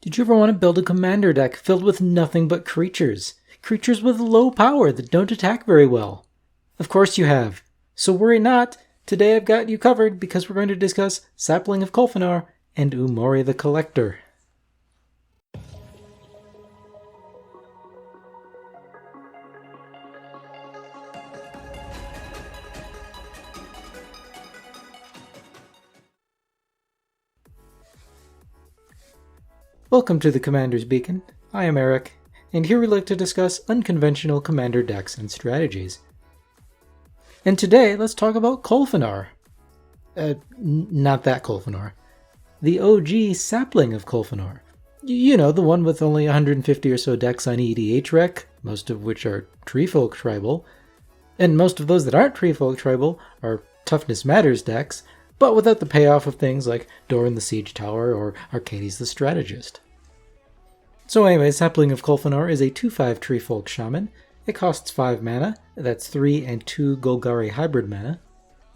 Did you ever want to build a commander deck filled with nothing but creatures? Creatures with low power that don't attack very well? Of course you have. So worry not, today I've got you covered because we're going to discuss Sapling of Colfenor and Umori the Collector. Welcome to the Commander's Beacon. I am Eric, and here we like to discuss unconventional commander decks and strategies. And today, let's talk about Colfenor. Not that Colfenor. The OG Sapling of Colfenor. You know, the one with only 150 or so decks on EDH Rec, most of which are Treefolk Tribal. And most of those that aren't Treefolk Tribal are Toughness Matters decks, but without the payoff of things like Doran the Siege Tower or Arcades the Strategist. So anyway, Sapling of Colfenor is a 2/5 Treefolk Shaman. It costs 5 mana, that's 3 and 2 Golgari hybrid mana.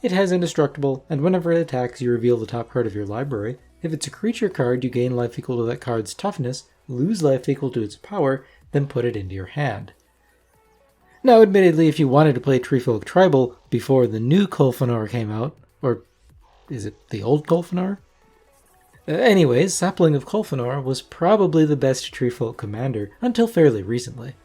It has Indestructible, and whenever it attacks you reveal the top card of your library. If it's a creature card, you gain life equal to that card's toughness, lose life equal to its power, then put it into your hand. Now admittedly, if you wanted to play Treefolk Tribal before the new Colfenor came out, or is it the old Colfenor? Anyways, Sapling of Colfenor was probably the best Treefolk commander until fairly recently.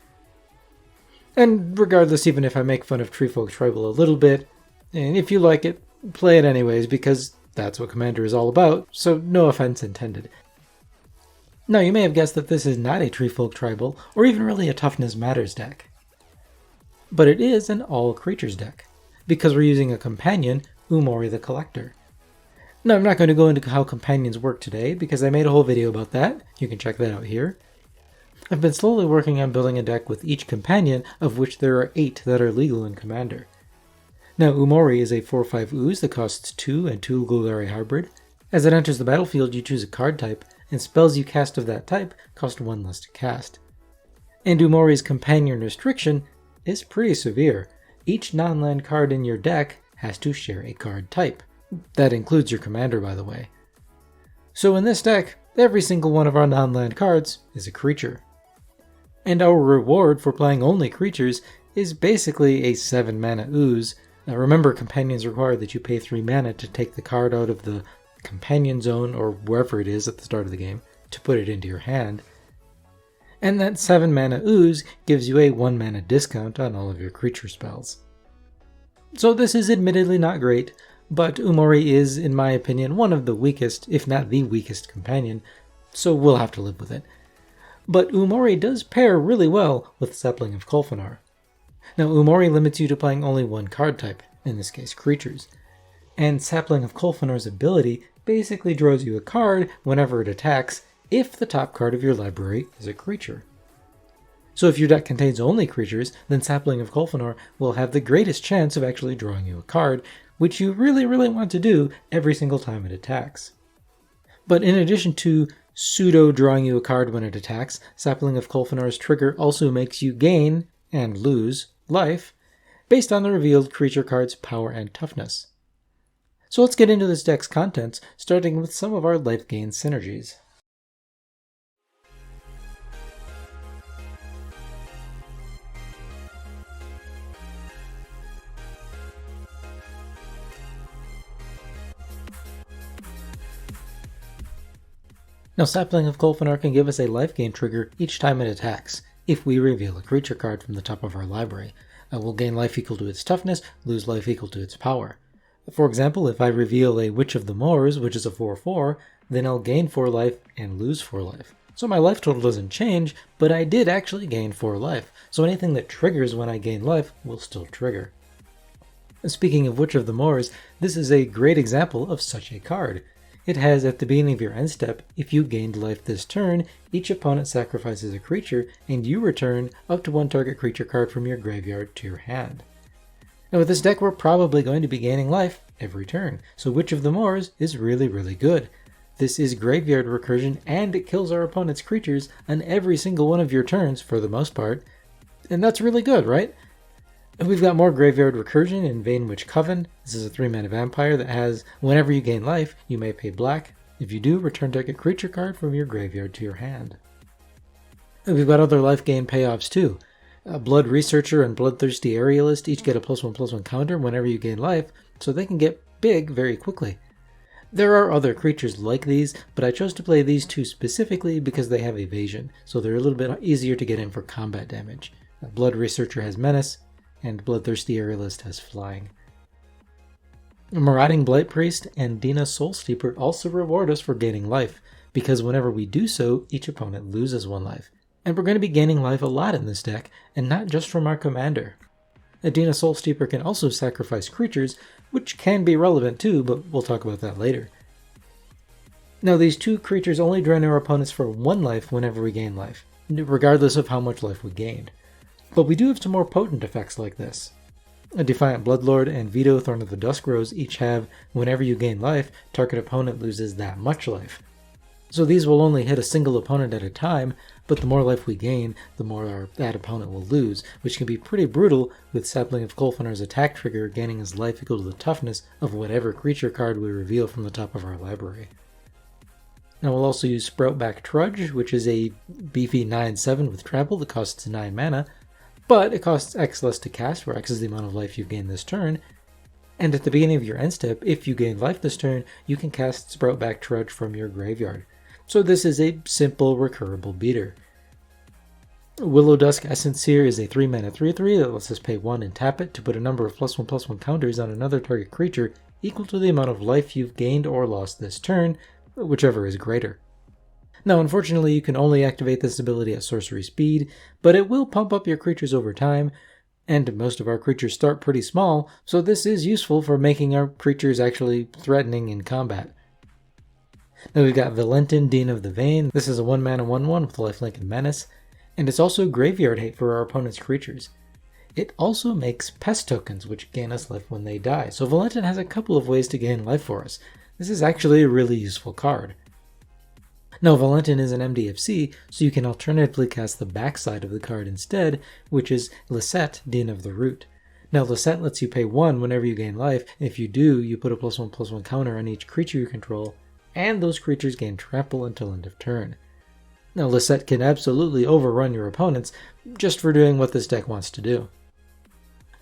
And regardless, even if I make fun of Treefolk Tribal a little bit, and if you like it, play it anyways because that's what Commander is all about, so no offense intended. Now you may have guessed that this is not a Treefolk Tribal, or even really a Toughness Matters deck. But it is an all-creatures deck, because we're using a companion, Umori the Collector. Now, I'm not going to go into how companions work today, because I made a whole video about that. You can check that out here. I've been slowly working on building a deck with each companion, of which there are 8 that are legal in Commander. Now, Umori is a 4/5 ooze that costs 2 and 2 Golgari hybrid. As it enters the battlefield, you choose a card type, and spells you cast of that type cost 1 less to cast. And Umori's companion restriction is pretty severe. Each non-land card in your deck has to share a card type. That includes your commander, by the way. So in this deck, every single one of our non-land cards is a creature. And our reward for playing only creatures is basically a 7 mana ooze. Now remember, companions require that you pay 3 mana to take the card out of the companion zone, or wherever it is at the start of the game, to put it into your hand. And that 7 mana ooze gives you a 1 mana discount on all of your creature spells. So this is admittedly not great, but Umori is, in my opinion, one of the weakest, if not the weakest companion, so we'll have to live with it. But Umori does pair really well with Sapling of Colfenor. Now Umori limits you to playing only one card type, in this case creatures, and Sapling of Colfenor's ability basically draws you a card whenever it attacks if the top card of your library is a creature. So if your deck contains only creatures, then Sapling of Colfenor will have the greatest chance of actually drawing you a card, which you really want to do every single time it attacks. But in addition to pseudo drawing you a card when it attacks, Sapling of Colfenor's trigger also makes you gain, and lose, life, based on the revealed creature card's power and toughness. So let's get into this deck's contents, starting with some of our life gain synergies. Now Sapling of Colfenor can give us a life gain trigger each time it attacks, if we reveal a creature card from the top of our library. We'll gain life equal to its toughness, lose life equal to its power. For example, if I reveal a Witch of the Moors, which is a 4/4, then I'll gain 4 life and lose 4 life. So my life total doesn't change, but I did actually gain 4 life, so anything that triggers when I gain life will still trigger. Speaking of Witch of the Moors, this is a great example of such a card. It has, at the beginning of your end step, if you gained life this turn, each opponent sacrifices a creature, and you return up to 1 target creature card from your graveyard to your hand. Now with this deck, we're probably going to be gaining life every turn, so Witch of the Moors is really good. This is graveyard recursion, and it kills our opponent's creatures on every single one of your turns, for the most part. And that's really good, right? And we've got more graveyard recursion in Vane Witch Coven. This is a 3 mana vampire that has, whenever you gain life, you may pay black If you do, return target creature card from your graveyard to your hand. And we've got other life gain payoffs too. Blood Researcher and Bloodthirsty Aerialist each get a +1/+1 counter whenever you gain life, so they can get big very quickly. There are other creatures like these, but I chose to play these two specifically because they have evasion, so they're a little bit easier to get in for combat damage. Blood Researcher has Menace, and Bloodthirsty Aerialist has Flying. Marauding Blight Priest and Dina Soulsteeper also reward us for gaining life, because whenever we do so, each opponent loses 1 life. And we're going to be gaining life a lot in this deck, and not just from our commander. Dina Soulsteeper can also sacrifice creatures, which can be relevant too, but we'll talk about that later. Now these 2 creatures only drain our opponents for 1 life whenever we gain life, regardless of how much life we gained. But we do have some more potent effects like this. Defiant Bloodlord and Veto Thorn of the Duskrose each have, whenever you gain life, target opponent loses that much life. So these will only hit a single opponent at a time, but the more life we gain, the more that opponent will lose, which can be pretty brutal with Sapling of Colfenor's attack trigger gaining his life equal to the toughness of whatever creature card we reveal from the top of our library. Now we'll also use Sproutback Trudge, which is a beefy 9/7 with trample that costs 9 mana, but it costs X less to cast, where X is the amount of life you've gained this turn. And at the beginning of your end step, if you gain life this turn, you can cast Sproutback Trudge from your graveyard. So this is a simple recurable beater. Willow Dusk Essenseer is a 3-mana 3/3 that lets us pay 1 and tap it to put a number of +1/+1 counters on another target creature equal to the amount of life you've gained or lost this turn, whichever is greater. Now unfortunately you can only activate this ability at sorcery speed, but it will pump up your creatures over time, and most of our creatures start pretty small, so this is useful for making our creatures actually threatening in combat. Now we've got Valentin, Dean of the Vein. This is a 1-mana 1/1 with lifelink and menace, and it's also graveyard hate for our opponent's creatures. It also makes pest tokens, which gain us life when they die, so Valentin has a couple of ways to gain life for us. This is actually a really useful card. Now Valentin is an MDFC, so you can alternatively cast the backside of the card instead, which is Lisette, Dean of the Root. Now Lisette lets you pay 1 whenever you gain life, and if you do, you put a +1/+1 counter on each creature you control, and those creatures gain trample until end of turn. Now Lisette can absolutely overrun your opponents just for doing what this deck wants to do.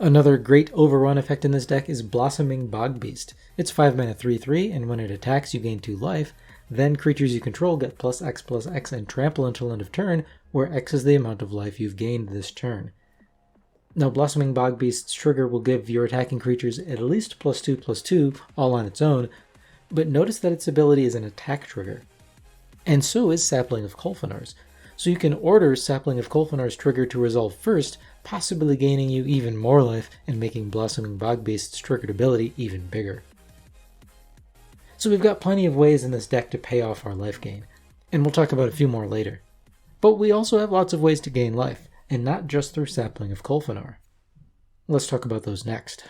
Another great overrun effect in this deck is Blossoming Bogbeast. It's 5-mana 3/3, and when it attacks you gain 2 life, then creatures you control get +X/+X and trample until end of turn, where X is the amount of life you've gained this turn. Now Blossoming Bogbeast's trigger will give your attacking creatures at least +2/+2 all on its own, but notice that its ability is an attack trigger. And so is Sapling of Colfenor's. So you can order Sapling of Colfenor's trigger to resolve first, possibly gaining you even more life and making Blossoming Bogbeast's triggered ability even bigger. So we've got plenty of ways in this deck to pay off our life gain, and we'll talk about a few more later. But we also have lots of ways to gain life, and not just through Sapling of Colfenor. Let's talk about those next.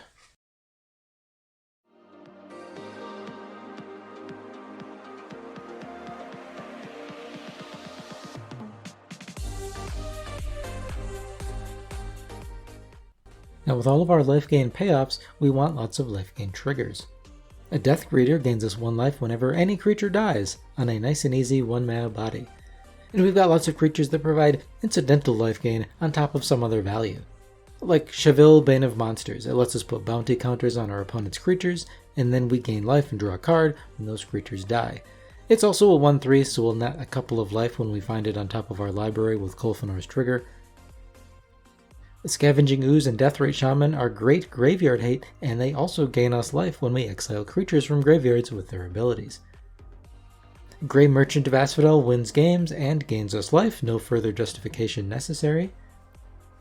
Now with all of our life gain payoffs, we want lots of life gain triggers. A Death Greeter gains us 1 life whenever any creature dies, on a nice and easy 1-mana body. And we've got lots of creatures that provide incidental life gain on top of some other value. Like Cheville, Bane of Monsters, it lets us put bounty counters on our opponent's creatures, and then we gain life and draw a card when those creatures die. It's also a 1/3, so we'll net a couple of life when we find it on top of our library with Colfenor's trigger. Scavenging Ooze and Deathrite Shaman are great graveyard hate, and they also gain us life when we exile creatures from graveyards with their abilities. Grey Merchant of Asphodel wins games and gains us life, no further justification necessary.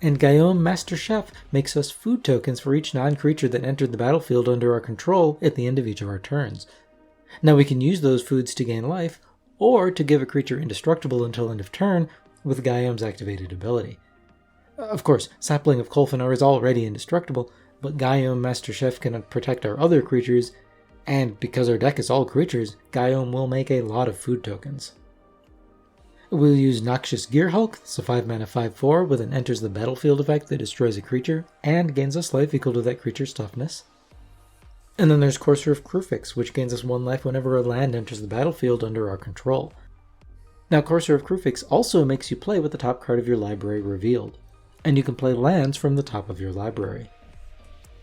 And Guillaume Master Chef makes us food tokens for each non-creature that entered the battlefield under our control at the end of each of our turns. Now we can use those foods to gain life, or to give a creature indestructible until end of turn with Guillaume's activated ability. Of course, Sapling of Colfenor is already indestructible, but Guillaume Master Chef can protect our other creatures, and because our deck is all creatures, Guillaume will make a lot of food tokens. We'll use Noxious Gearhulk, it's a 5-mana 5/4 with an enters the battlefield effect that destroys a creature, and gains us life equal to that creature's toughness. And then there's Courser of Kruphix, which gains us 1 life whenever a land enters the battlefield under our control. Now, Courser of Kruphix also makes you play with the top card of your library revealed, and you can play lands from the top of your library.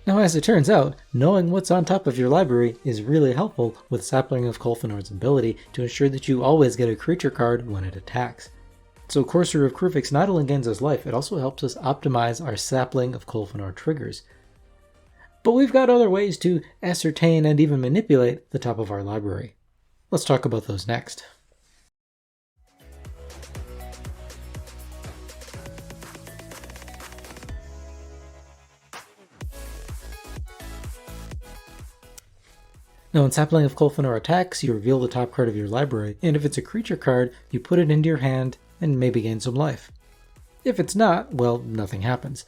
Now, as it turns out, knowing what's on top of your library is really helpful with Sapling of Colfenor's ability to ensure that you always get a creature card when it attacks. So Courser of Kruphix not only gains us life, it also helps us optimize our Sapling of Colfenor triggers. But we've got other ways to ascertain and even manipulate the top of our library. Let's talk about those next. Now, when Sapling of Colfenor attacks, you reveal the top card of your library, and if it's a creature card, you put it into your hand and maybe gain some life. If it's not, well, nothing happens.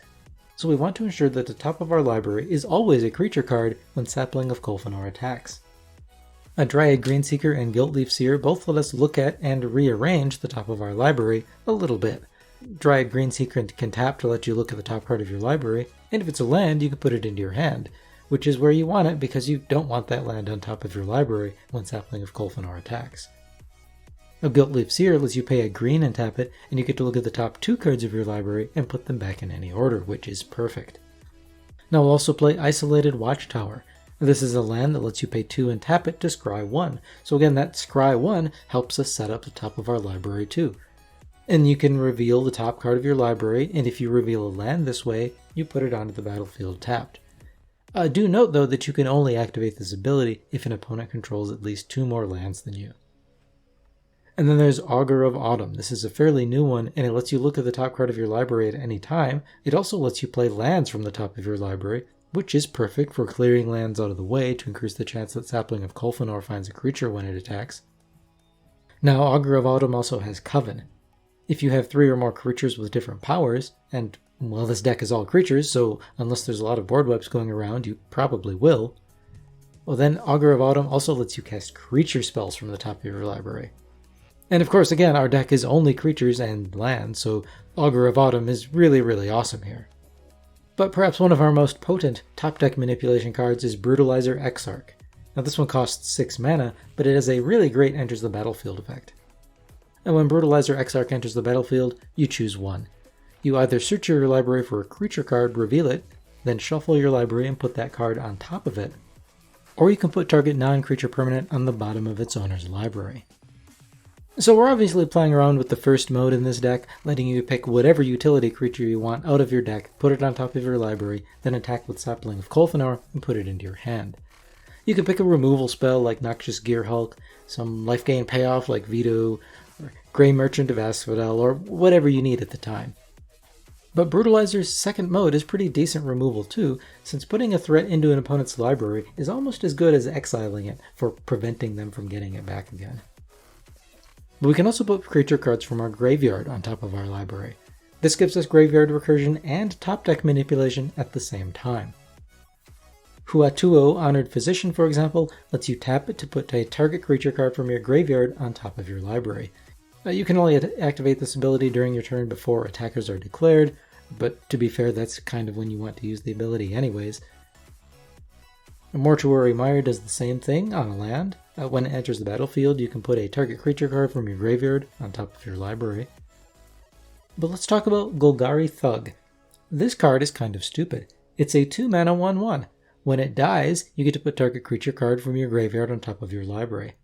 So we want to ensure that the top of our library is always a creature card when Sapling of Colfenor attacks. A Dryad Greenseeker and Gilt-Leaf Seer both let us look at and rearrange the top of our library a little bit. Dryad Greenseeker can tap to let you look at the top card of your library, and if it's a land, you can put it into your hand, which is where you want it because you don't want that land on top of your library when Sapling of Colfenor attacks. A Gilt-Leaf Seer lets you pay a green and tap it, and you get to look at the top 2 cards of your library and put them back in any order, which is perfect. Now we'll also play Isolated Watchtower. This is a land that lets you pay 2 and tap it to scry 1. So again, that scry 1 helps us set up the top of our library too. And you can reveal the top card of your library, and if you reveal a land this way, you put it onto the battlefield tapped. Do note though that you can only activate this ability if an opponent controls at least 2 more lands than you. And then there's Augur of Autumn. This is a fairly new one, and it lets you look at the top card of your library at any time. It also lets you play lands from the top of your library, which is perfect for clearing lands out of the way to increase the chance that Sapling of Colfenor finds a creature when it attacks. Now, Augur of Autumn also has Coven. If you have 3 or more creatures with different powers, and, well, this deck is all creatures, so unless there's a lot of board wipes going around, you probably will, well then Augur of Autumn also lets you cast creature spells from the top of your library. And of course, again, our deck is only creatures and lands, so Augur of Autumn is really awesome here. But perhaps one of our most potent top deck manipulation cards is Bruralizer Exarch. Now this one costs 6 mana, but it has a really great enters the battlefield effect. And when Bruralizer Exarch enters the battlefield, you choose 1. You either search your library for a creature card, reveal it, then shuffle your library and put that card on top of it, or you can put target non-creature permanent on the bottom of its owner's library. So we're obviously playing around with the first mode in this deck, letting you pick whatever utility creature you want out of your deck, put it on top of your library, then attack with Sapling of Colfenor and put it into your hand. You can pick a removal spell like Noxious Gearhulk, some life gain payoff like Veto, or Grey Merchant of Asphodel, or whatever you need at the time. But Brutalizer's second mode is pretty decent removal too, since putting a threat into an opponent's library is almost as good as exiling it for preventing them from getting it back again. But we can also put creature cards from our graveyard on top of our library. This gives us graveyard recursion and top deck manipulation at the same time. Huatuo Honored Physician, for example, lets you tap it to put a target creature card from your graveyard on top of your library. You can only activate this ability during your turn before attackers are declared, but to be fair, that's kind of when you want to use the ability anyways. Mortuary Mire does the same thing on a land. When it enters the battlefield, you can put a target creature card from your graveyard on top of your library. But let's talk about Golgari Thug. This card is kind of stupid. It's a 2-mana 1/1. When it dies, you get to put target creature card from your graveyard on top of your library.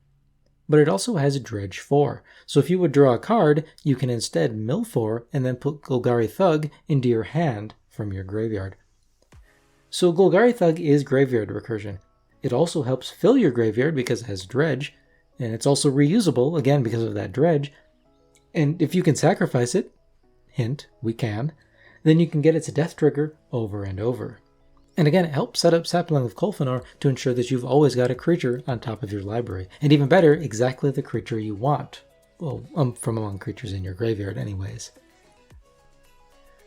But it also has Dredge 4, so if you would draw a card, you can instead mill 4 and then put Golgari Thug into your hand from your graveyard. So Golgari Thug is graveyard recursion. It also helps fill your graveyard because it has Dredge, and it's also reusable, again because of that Dredge. And if you can sacrifice it, hint, we can, then you can get its death trigger over and over. And again, it helps set up Sapling of Colfenor to ensure that you've always got a creature on top of your library. And even better, exactly the creature you want. Well, from among creatures in your graveyard anyways.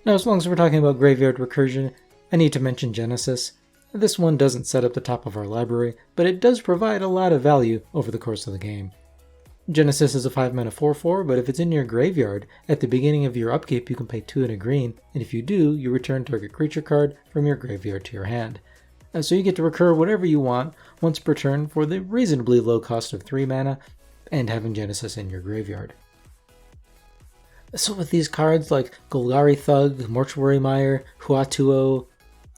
Now, as long as we're talking about graveyard recursion, I need to mention Genesis. This one doesn't set up the top of our library, but it does provide a lot of value over the course of the game. Genesis is a 5-mana 4/4, but if it's in your graveyard, at the beginning of your upkeep you can pay 2 and a green, and if you do, you return target creature card from your graveyard to your hand. So you get to recur whatever you want once per turn for the reasonably low cost of 3 mana and having Genesis in your graveyard. So with these cards like Golgari Thug, Mortuary Mire, Huatuo,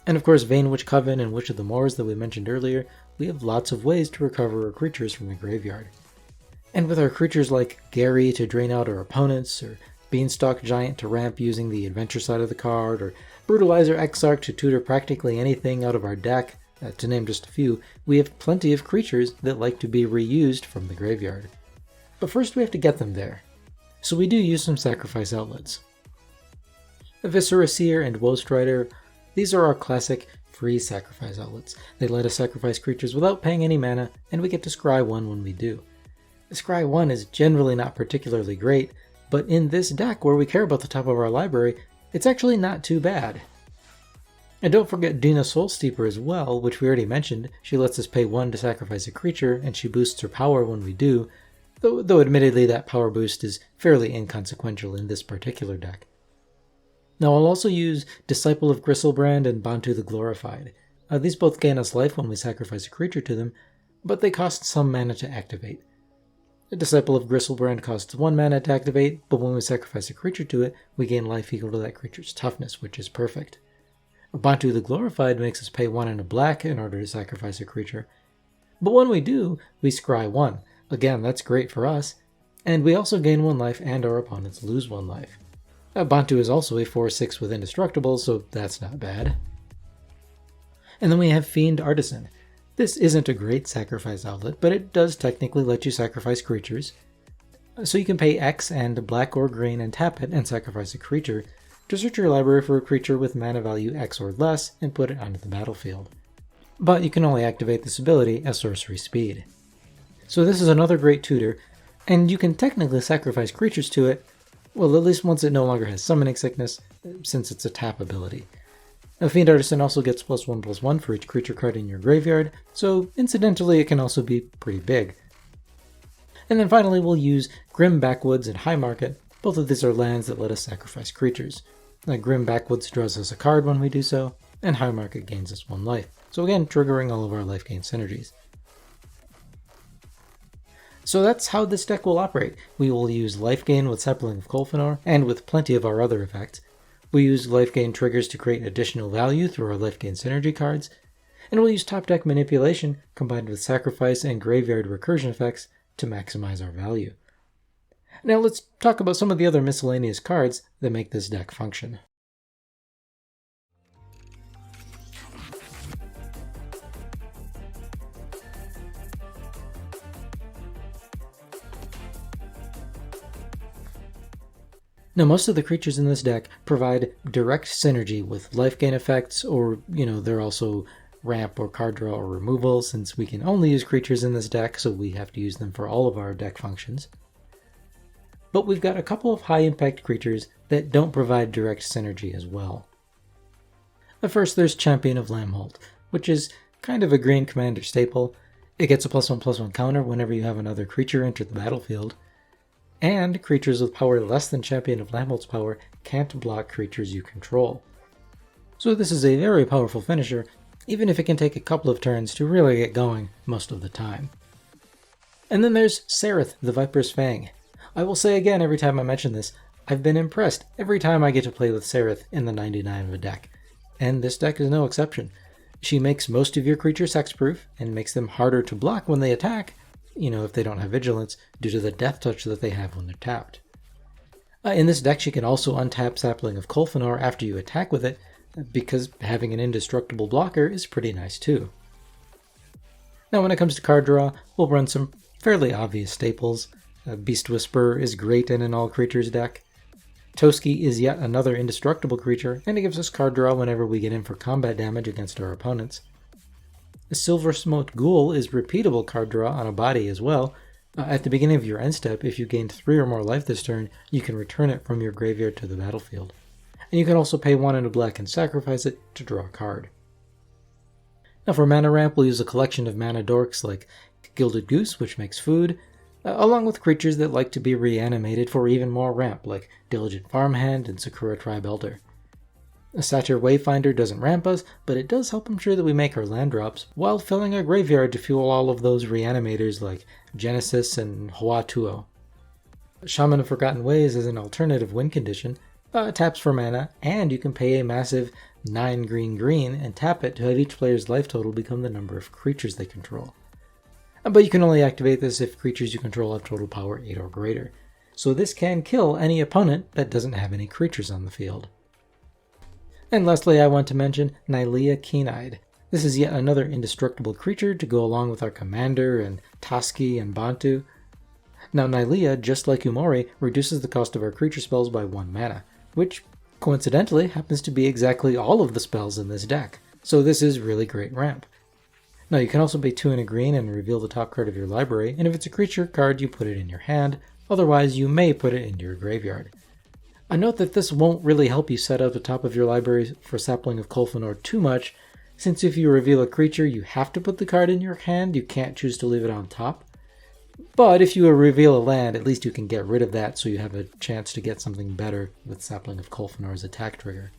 and of course Vanewitch Coven and Witch of the Moors that we mentioned earlier, we have lots of ways to recover our creatures from the graveyard. And with our creatures like Gary to drain out our opponents, or Beanstalk Giant to ramp using the adventure side of the card, or Bruralizer Exarch to tutor practically anything out of our deck, to name just a few, we have plenty of creatures that like to be reused from the graveyard. But first we have to get them there. So we do use some sacrifice outlets. Viscera Seer and Woestrider, these are our classic free sacrifice outlets. They let us sacrifice creatures without paying any mana, and we get to scry 1 when we do. Scry 1 is generally not particularly great, but in this deck where we care about the top of our library, it's actually not too bad. And don't forget Dina Soulsteeper as well, which we already mentioned. She lets us pay 1 to sacrifice a creature, and she boosts her power when we do, though admittedly that power boost is fairly inconsequential in this particular deck. Now I'll also use Disciple of Gristlebrand and Bantu the Glorified. These both gain us life when we sacrifice a creature to them, but they cost some mana to activate. The Disciple of Gristlebrand costs 1 mana to activate, but when we sacrifice a creature to it, we gain life equal to that creature's toughness, which is perfect. Bantu the Glorified makes us pay 1 and a black in order to sacrifice a creature, but when we do, we scry 1. Again, that's great for us, and we also gain 1 life and our opponents lose 1 life. Bantu is also a 4/6 with Indestructible, so that's not bad. And then we have Fiend Artisan. This isn't a great sacrifice outlet, but it does technically let you sacrifice creatures. So you can pay X and black or green and tap it and sacrifice a creature to search your library for a creature with mana value X or less and put it onto the battlefield. But you can only activate this ability at sorcery speed. So this is another great tutor, and you can technically sacrifice creatures to it, well, at least once it no longer has summoning sickness, since it's a tap ability. Now, Fiend Artisan also gets +1/+1 for each creature card in your graveyard, so incidentally it can also be pretty big. And then finally we'll use Grim Backwoods and High Market. Both of these are lands that let us sacrifice creatures. Grim Backwoods draws us a card when we do so, and High Market gains us 1 life, so again triggering all of our life gain synergies. So that's how this deck will operate. We will use life gain with Sapling of Colfenor, and with plenty of our other effects. We use life gain triggers to create additional value through our life gain synergy cards, and we'll use top deck manipulation combined with sacrifice and graveyard recursion effects to maximize our value. Now let's talk about some of the other miscellaneous cards that make this deck function. Now, most of the creatures in this deck provide direct synergy with life gain effects, or, they're also ramp or card draw or removal, since we can only use creatures in this deck, so we have to use them for all of our deck functions. But we've got a couple of high-impact creatures that don't provide direct synergy as well. First, there's Champion of Lamholt, which is kind of a green commander staple. It gets a +1/+1 counter whenever you have another creature enter the battlefield. And creatures with power less than Champion of Lamholt's power can't block creatures you control. So this is a very powerful finisher, even if it can take a couple of turns to really get going most of the time. And then there's Sereth, the Viper's Fang. I will say again every time I mention this, I've been impressed every time I get to play with Sereth in the 99 of a deck. And this deck is no exception. She makes most of your creatures hexproof and makes them harder to block when they attack, if they don't have vigilance, due to the death touch that they have when they're tapped. In this deck, she can also untap Sapling of Colfenor after you attack with it, because having an indestructible blocker is pretty nice too. Now when it comes to card draw, we'll run some fairly obvious staples. Beast Whisperer is great in an all-creatures deck. Toski is yet another indestructible creature, and it gives us card draw whenever we get in for combat damage against our opponents. Silver Smoked Ghoul is repeatable card draw on a body as well. At the beginning of your end step, if you gained 3 or more life this turn, you can return it from your graveyard to the battlefield. And you can also pay 1 and a black and sacrifice it to draw a card. Now for mana ramp, we'll use a collection of mana dorks like Gilded Goose, which makes food, along with creatures that like to be reanimated for even more ramp, like Diligent Farmhand and Sakura Tribe Elder. A Satyr Wayfinder doesn't ramp us, but it does help ensure that we make our land drops, while filling our graveyard to fuel all of those reanimators like Genesis and Hoatuo. Shaman of Forgotten Ways is an alternative win condition, taps for mana, and you can pay a massive 9 green and tap it to have each player's life total become the number of creatures they control. But you can only activate this if creatures you control have total power 8 or greater, so this can kill any opponent that doesn't have any creatures on the field. And lastly, I want to mention Nylea Keen-Eyed. This is yet another indestructible creature to go along with our Commander and Toski and Bantu. Now Nylea, just like Umori, reduces the cost of our creature spells by 1 mana, which coincidentally happens to be exactly all of the spells in this deck, so this is really great ramp. Now you can also pay 2 and a green and reveal the top card of your library, and if it's a creature card you put it in your hand, otherwise you may put it into your graveyard. I note that this won't really help you set up the top of your library for Sapling of Colfenor too much, since if you reveal a creature you have to put the card in your hand, you can't choose to leave it on top. But if you reveal a land, at least you can get rid of that so you have a chance to get something better with Sapling of Colfenor's attack trigger.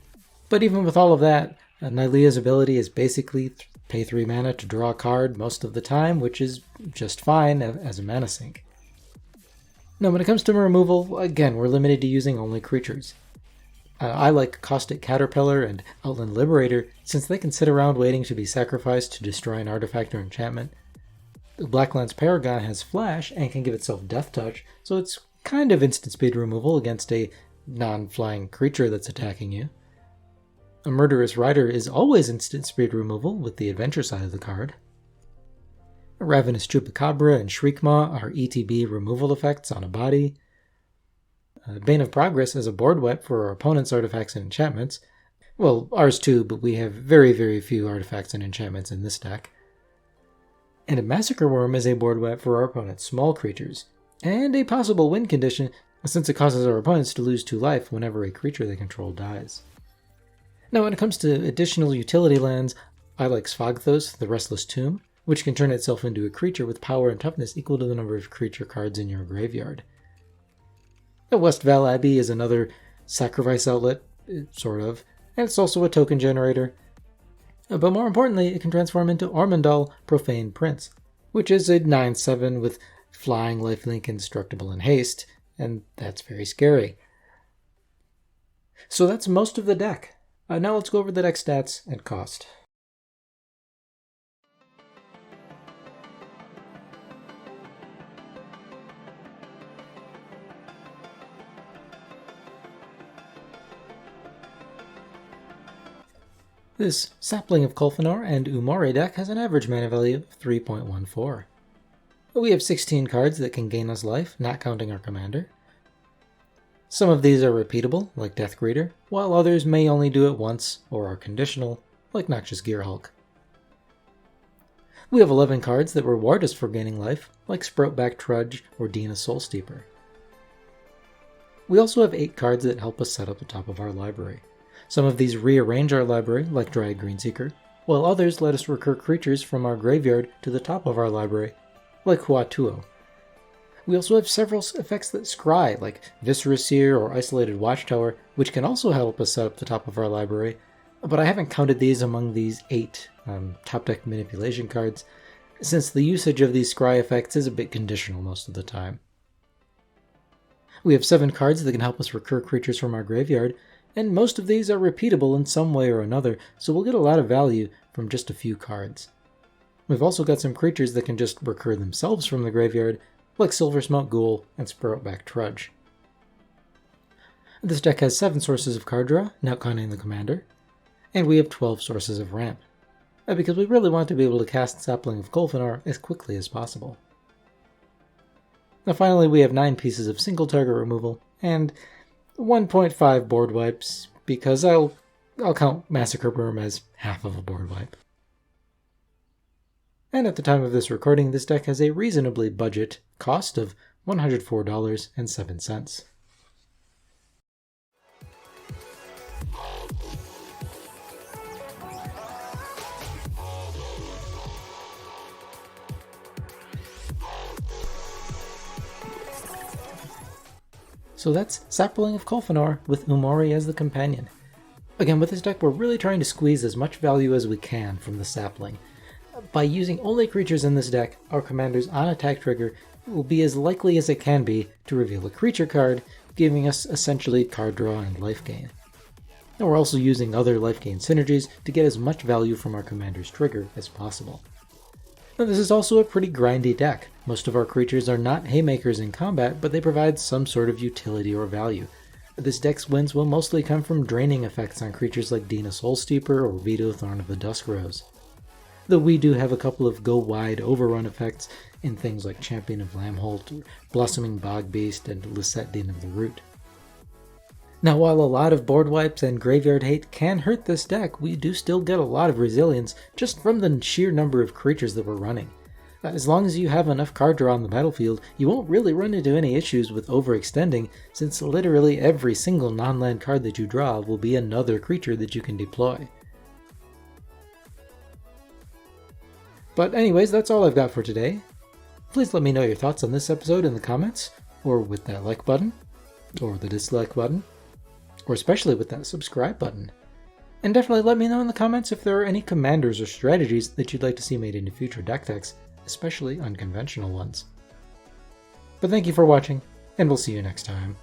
But even with all of that, Nylea's ability is basically pay 3 mana to draw a card most of the time, which is just fine as a mana sink. Now when it comes to removal, again, we're limited to using only creatures. I like Caustic Caterpillar and Outland Liberator since they can sit around waiting to be sacrificed to destroy an artifact or enchantment. Blacklands Paragon has Flash and can give itself Death Touch, so it's kind of instant speed removal against a non-flying creature that's attacking you. A Murderous Rider is always instant speed removal with the adventure side of the card. Ravenous Chupacabra and Shriekmaw are ETB removal effects on a body. Bane of Progress is a board wipe for our opponent's artifacts and enchantments. Well, ours too, but we have very few artifacts and enchantments in this deck. And a Massacre Worm is a board wipe for our opponent's small creatures, and a possible win condition since it causes our opponents to lose 2 life whenever a creature they control dies. Now when it comes to additional utility lands, I like Svogthos, the Restless Tomb, which can turn itself into a creature with power and toughness equal to the number of creature cards in your graveyard. The Westval Abbey is another sacrifice outlet, sort of, and it's also a token generator. But more importantly, it can transform into Ormondal Profane Prince, which is a 9/7 with flying, lifelink, indestructible, and haste, and that's very scary. So that's most of the deck. Now let's go over the deck stats and cost. This Sapling of Colfenor and Umori deck has an average mana value of 3.14. We have 16 cards that can gain us life, not counting our commander. Some of these are repeatable, like Death Greeter, while others may only do it once or are conditional, like Noxious Gearhulk. We have 11 cards that reward us for gaining life, like Sproutback Trudge or Dina Soulsteeper. We also have 8 cards that help us set up the top of our library. Some of these rearrange our library, like Dryad Greenseeker, while others let us recur creatures from our graveyard to the top of our library, like Hoatuo. We also have several effects that scry, like Viscera Seer or Isolated Watchtower, which can also help us set up the top of our library, but I haven't counted these among these 8 top deck manipulation cards, since the usage of these scry effects is a bit conditional most of the time. We have 7 cards that can help us recur creatures from our graveyard, and most of these are repeatable in some way or another, so we'll get a lot of value from just a few cards. We've also got some creatures that can just recur themselves from the graveyard, like Silversmoke Ghoul and Sproutback Trudge. This deck has 7 sources of card draw, not counting the commander, and we have 12 sources of ramp, because we really want to be able to cast Sapling of Colfenor as quickly as possible. Now finally, we have 9 pieces of single target removal, and 1.5 board wipes, because I'll count Massacre Worm as half of a board wipe. And at the time of this recording, this deck has a reasonably budget cost of $104.07. So that's Sapling of Colfenor with Umori as the companion. Again, with this deck we're really trying to squeeze as much value as we can from the sapling. By using only creatures in this deck, our commander's on-attack trigger will be as likely as it can be to reveal a creature card, giving us essentially card draw and life gain. And we're also using other life gain synergies to get as much value from our commander's trigger as possible. Now this is also a pretty grindy deck. Most of our creatures are not haymakers in combat, but they provide some sort of utility or value. This deck's wins will mostly come from draining effects on creatures like Dina Soulsteeper or Vito Thorn of the Duskrose. Though we do have a couple of go-wide overrun effects in things like Champion of Lambholt, Blossoming Bogbeast, and Lisette Dean of the Root. Now while a lot of board wipes and graveyard hate can hurt this deck, we do still get a lot of resilience just from the sheer number of creatures that we're running. As long as you have enough card draw on the battlefield, you won't really run into any issues with overextending, since literally every single non-land card that you draw will be another creature that you can deploy. But anyways, that's all I've got for today. Please let me know your thoughts on this episode in the comments, or with that like button, or the dislike button, or especially with that subscribe button. And definitely let me know in the comments if there are any commanders or strategies that you'd like to see made into future deck techs, especially unconventional ones. But thank you for watching, and we'll see you next time.